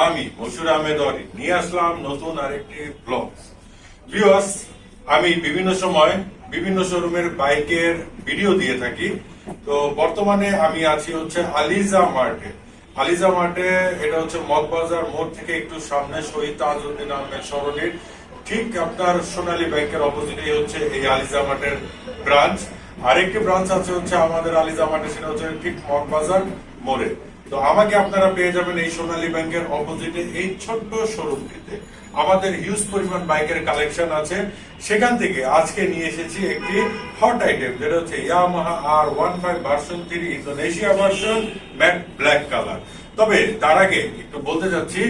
আমি মশুর আহমেদ অরিন নিয়ে আসলাম নতুন আরেকটি ব্লগ। ভিউয়ার্স, আমি বিভিন্ন সময় বিভিন্ন শোরুমের বাইকের ভিডিও দিয়ে থাকি। তো বর্তমানে আমি আছি হচ্ছে আলিজা মার্টে। আলিজা মার্টে এটা হচ্ছে মগবাজার মোড় থেকে একটু সামনে শহীদ তাজউদ্দিন আহমেদ সরণির ঠিক আপনার সোনালী ব্যাংকের অপোজিটে হচ্ছে এই আলিজা মার্টের ব্রাঞ্চ। আরেকটি ব্রাঞ্চ আছে হচ্ছে আমাদের আলিজা মার্টে, সেটা হচ্ছে ঠিক মগবাজার মোড়ে। তো আমাকে আপনারা পেয়ে যাবেন এই সোনালী ব্যাংকের অপোজিটে এই ছোট্ট শোরুমটিতে। আমাদের হিউজ পরিমাণ বাইকের কালেকশন আছে। সেখান থেকে আজকে নিয়ে এসেছি একটি হট আইটেম, যেটা হচ্ছে Yamaha R15 version 3 Indonesia version, mat black colour. তবে তার আগে একটু বলতে চাচ্ছি,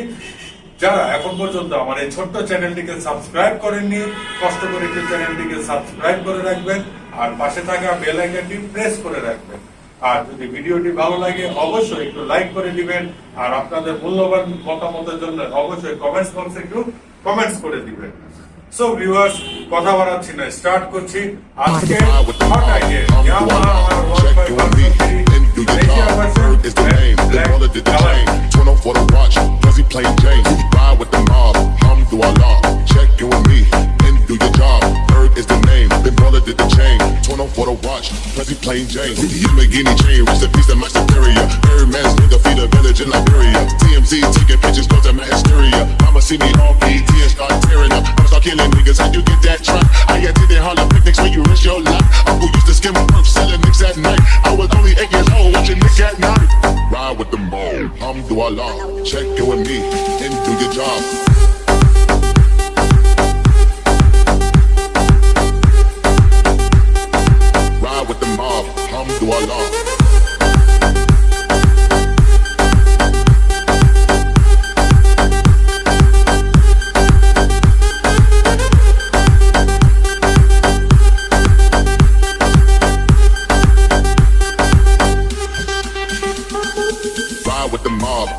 যারা এখন পর্যন্ত আমার এই ছোট্ট চ্যানেলটিকে সাবস্ক্রাইব করেননি, কষ্ট করে একটু চ্যানেলটিকে সাবস্ক্রাইব করে রাখবেন আর পাশে থাকা বেল আইকনটি প্রেস করে রাখবেন। আর যদি ভিডিওটি ভালো লাগে অবশ্যই একটু লাইক করে দিবেন, আর আপনাদের মূল্যবান মতামতের জন্য অবশ্যই কমেন্টস বক্সে একটু কমেন্টস করে দিবেন। সো ভিউয়ার্স, কথা বাড়াচ্ছি না, স্টার্ট করছি আজকে hot item Yamaha R15 Indonesia version black color. Turn off for the watch, Fuzzy plain Jane. Ride with the mob, Alhamdulillah. Check in with me, then do your job. Bird is the name, then brother did the chain. Turn off for the watch, Fuzzy plain Jane. You make any chain, rest in peace to my superior. Birdman's nigga feed a village in Liberia. TMZ taking pictures, cause I'm hysteria. Mama see me on BT and start tearing up. I'm start killing niggas, how you get that truck? I attended Harlem picnics when you risk your life. Uncle used to skim my perks, selling nicks at night. I was only 8 years old, watching Nick at night. Ride with the mob, Alhamdulillah. Check in with me, and do your job. Ride with the mob, Alhamdulillah. Ride with the mob.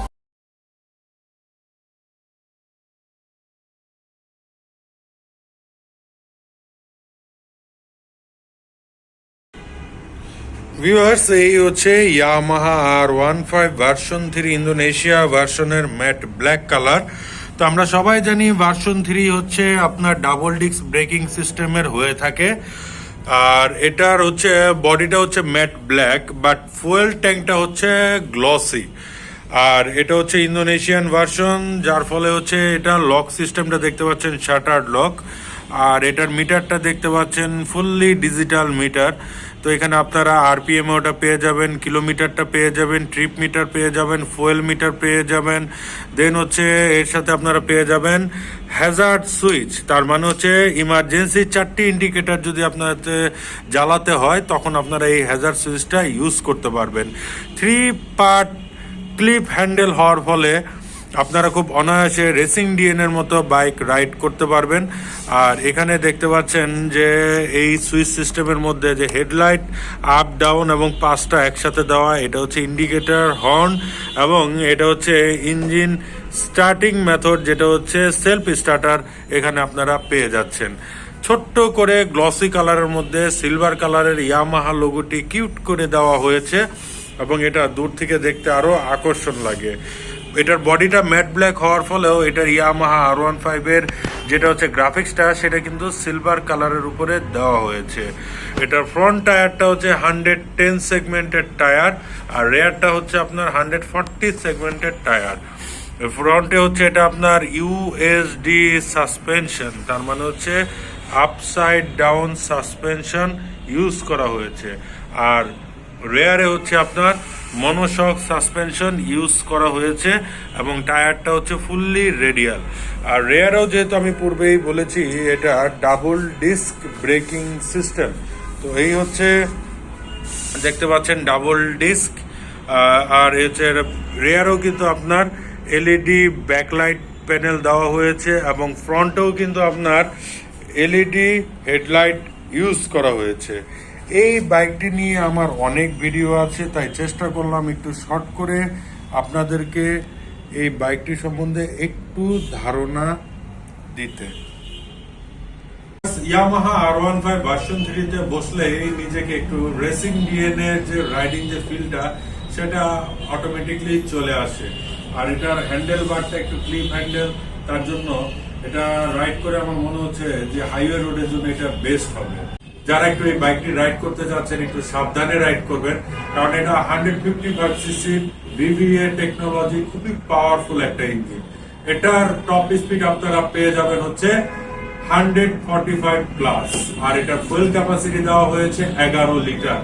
Viewers, এই হচ্ছে Yamaha R15 version 3 Indonesia ভার্সনের matte black colour. তো আমরা সবাই জানি version 3 হচ্ছে আপনার double disc breaking সিস্টেমের হয়ে থাকে, আর এটার হচ্ছে বডিটা হচ্ছে ম্যাট ব্ল্যাক, বাট ফুয়েল ট্যাঙ্কটা হচ্ছে গ্লসি। আর এটা হচ্ছে ইন্দোনেশিয়ান ভার্সন, যার ফলে হচ্ছে এটা লক সিস্টেমটা দেখতে পাচ্ছেন শাটার লক, আর এটার মিটারটা দেখতে পাচ্ছেন ফুললি ডিজিটাল মিটার। তো এখানে আপনারা আরপিএম ওটা পেয়ে যাবেন, কিলোমিটারটা পেয়ে যাবেন, ট্রিপ মিটার পেয়ে যাবেন, ফুয়েল মিটার পেয়ে যাবেন। দেন হচ্ছে এর সাথে আপনারা পেয়ে যাবেন হ্যাজার্ড সুইচ, তার মানে হচ্ছে ইমার্জেন্সি 4টি ইন্ডিকেটর যদি আপনাদের জ্বালাতে হয় তখন আপনারা এই হ্যাজার্ড সুইচটা ইউজ করতে পারবেন। 3 পার্ট ক্লিপ হ্যান্ডেল হওয়ার ফলে আপনারা খুব অনায়াসে রেসিং ডিএনের মতো বাইক রাইড করতে পারবেন। আর এখানে দেখতে পাচ্ছেন যে এই সুইচ সিস্টেমের মধ্যে যে হেডলাইট আপ ডাউন এবং 5টা একসাথে দেওয়া, এটা হচ্ছে ইন্ডিকেটর, হর্ন, এবং এটা হচ্ছে ইঞ্জিন স্টার্টিং মেথড, যেটা হচ্ছে সেলফ স্টার্টার এখানে আপনারা পেয়ে যাচ্ছেন। ছোট্ট করে গ্লসি কালারের মধ্যে সিলভার কালারের ইয়ামাহা লোগোটি কিউট করে দেওয়া হয়েছে, এবং এটা দূর থেকে দেখতে আরও আকর্ষণ লাগে। এটার বডিটা ম্যাট ব্ল্যাক হওয়ার ফলেও এটার ইয়ামাহা R15 এর যেটা হচ্ছে গ্রাফিক্সটা, সেটা কিন্তু সিলভার কালারের উপরে দেওয়া হয়েছে। এটার ফ্রন্ট টায়ারটা হচ্ছে 110 সেগমেন্টের টায়ার, আর রেয়ারটা হচ্ছে আপনার 140 সেগমেন্টের টায়ার। ফ্রন্টে হচ্ছে এটা আপনার ইউএসডি সাসপেনশন, তার মানে হচ্ছে আপসাইড ডাউন সাসপেনশন ইউজ করা হয়েছে। আর রেয়ারে হচ্ছে আপনার মনোশক সাসপেনশন ইউজ করা হয়েছে, এবং টায়ারটা হচ্ছে ফুললি রেডিয়াল। আর রেয়ারেও যেহেতু আমি পূর্বেই বলেছি এটা ডাবল ডিস্ক ব্রেকিং সিস্টেম, তো এই হচ্ছে দেখতে পাচ্ছেন ডাবল ডিস্ক। আর হচ্ছে রেয়ারেও কিন্তু আপনার এলইডি ব্যাকলাইট প্যানেল দেওয়া হয়েছে, এবং ফ্রন্টেও কিন্তু আপনার এলইডি হেডলাইট ইউজ করা হয়েছে। এই বাইকটি নিয়ে আমার অনেক ভিডিও আছে, তাই চেষ্টা করলাম একটু শর্ট করে আপনাদেরকে এই বাইকটি সম্বন্ধে একটু ধারণা দিতে। ইয়ামাহা R15 ভার্সন 3 তে বসলে নিজেকে একটু রেসিং ডিএনএ যে রাইডিং যে ফিলটা সেটা অটোমেটিকলি চলে আসে। আর এটার হ্যান্ডেল বারটা একটু ক্লিপ হ্যান্ডেল, তার জন্য এটা রাইড করে আমার মনে হচ্ছে যে হাইওয়ে রোডের জন্য এটা বেস্ট হবে। যারা একটু এই বাইকটি রাইড করতে যাচ্ছেন একটু সাবধানে রাইড করবেন, কারণ এটা 155 সিসি VVA টেকনোলজি, খুবই পাওয়ারফুল একটা ইঞ্জিন। এটার টপ স্পিড আপনারা পেয়ে যাবেন হচ্ছে 145 প্লাস, আর এটা ফুয়েল ক্যাপাসিটি দেওয়া হয়েছে 11 লিটার।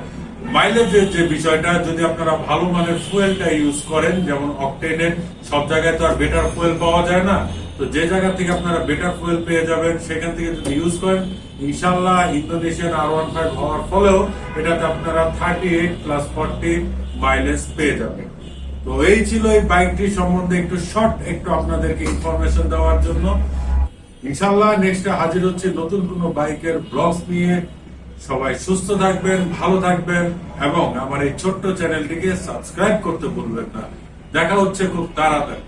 মাইলেজের যে বিষয়টা, যদি আপনারা ভালো মানের ফুয়েলটা ইউজ করেন, যেমন অকটেনের, সব জায়গায় তো আর বেটার ফুয়েল পাওয়া যায় না, তো যে জায়গা থেকে আপনারা বেটার ফুয়েল পেয়ে যাবেন সেখান থেকে যদি ইউজ করেন, ইনশাল্লাহ ইন্দোনেশিয়ান R15 হওয়ার ফলেও এটাতে আপনারা 38 প্লাস 40 মাইলেজ পেয়ে যাবেন। তো এই ছিল এই বাইকটি সম্বন্ধে একটু শর্ট একটু আপনাদেরকে ইনফরমেশন দেওয়ার জন্য। ইনশাল্লাহ নেক্সটে হাজির হচ্ছে নতুন কোনো বাইকের ব্লগস নিয়ে। সবাই সুস্থ থাকবেন, ভালো থাকবেন, এবং আমার এই ছোট্ট চ্যানেলটিকে সাবস্ক্রাইব করতে ভুলবেন না। দেখা হচ্ছে খুব তাড়াতাড়ি।